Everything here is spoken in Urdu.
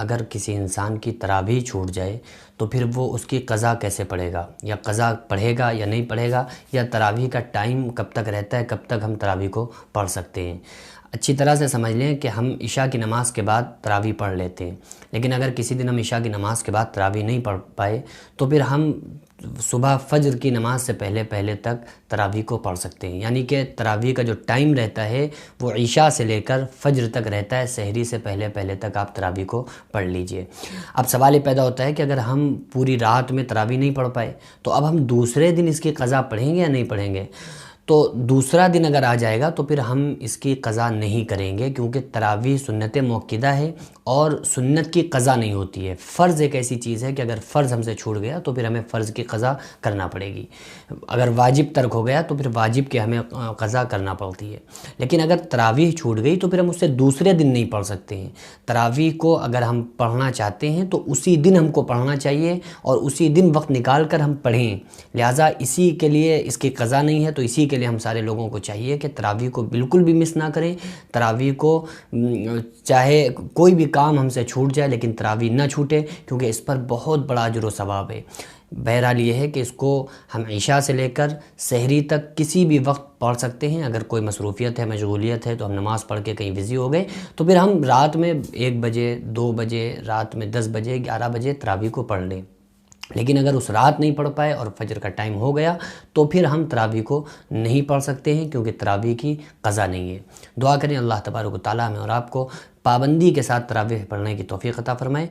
اگر کسی انسان کی تراویح چھوٹ جائے تو پھر وہ اس کی قضا کیسے پڑھے گا، یا قضا پڑھے گا یا نہیں پڑھے گا، یا تراویح کا ٹائم کب تک رہتا ہے، کب تک ہم تراویح کو پڑھ سکتے ہیں۔ اچھی طرح سے سمجھ لیں کہ ہم عشاء کی نماز کے بعد تراویح پڑھ لیتے ہیں، لیکن اگر کسی دن ہم عشاء کی نماز کے بعد تراویح نہیں پڑھ پائے تو پھر ہم صبح فجر کی نماز سے پہلے تک تراویح کو پڑھ سکتے ہیں۔ یعنی کہ تراویح کا جو ٹائم رہتا ہے وہ عشاء سے لے کر فجر تک رہتا ہے، سحری سے پہلے تک آپ تراویح کو پڑھ لیجئے۔ اب سوال یہ پیدا ہوتا ہے کہ اگر ہم پوری رات میں تراویح نہیں پڑھ پائے تو اب ہم دوسرے دن اس کی قضا پڑھیں گے یا نہیں پڑھیں گے؟ تو دوسرا دن اگر آ جائے گا تو پھر ہم اس کی قضا نہیں کریں گے، کیونکہ تراویح سنت مؤکدہ ہے اور سنت کی قضا نہیں ہوتی ہے۔ فرض ایک ایسی چیز ہے کہ اگر فرض ہم سے چھوٹ گیا تو پھر ہمیں فرض کی قضا کرنا پڑے گی، اگر واجب ترک ہو گیا تو پھر واجب کی ہمیں قضا کرنا پڑتی ہے۔ لیکن اگر تراویح چھوٹ گئی تو پھر ہم اسے دوسرے دن نہیں پڑھ سکتے ہیں۔ تراویح کو اگر ہم پڑھنا چاہتے ہیں تو اسی دن ہم کو پڑھنا چاہیے اور اسی دن وقت نکال کر ہم پڑھیں، لہٰذا اسی کے لیے اس کی قضا نہیں ہے، تو اسی کے لیے ہم سارے لوگوں کو چاہیے کہ تراویح کو بالکل بھی مس نہ کریں۔ تراویح کو چاہے کوئی بھی کام ہم سے چھوٹ جائے لیکن تراویح نہ چھوٹے، کیونکہ اس پر بہت بڑا اجر و ثواب ہے۔ بہرحال یہ ہے کہ اس کو ہم عشاء سے لے کر سحری تک کسی بھی وقت پڑھ سکتے ہیں۔ اگر کوئی مصروفیت ہے، مشغولیت ہے، تو ہم نماز پڑھ کے کہیں بزی ہو گئے تو پھر ہم رات میں 1 بجے، 2 بجے، رات میں 10 بجے، 11 بجے تراویح کو پڑھ لیں۔ لیکن اگر اس رات نہیں پڑھ پائے اور فجر کا ٹائم ہو گیا تو پھر ہم تراویح کو نہیں پڑھ سکتے ہیں، کیونکہ تراویح کی قضا نہیں ہے۔ دعا کریں اللہ تبارک و تعالیٰ ہمیں اور آپ کو پابندی کے ساتھ تراویح پڑھنے کی توفیق عطا فرمائے۔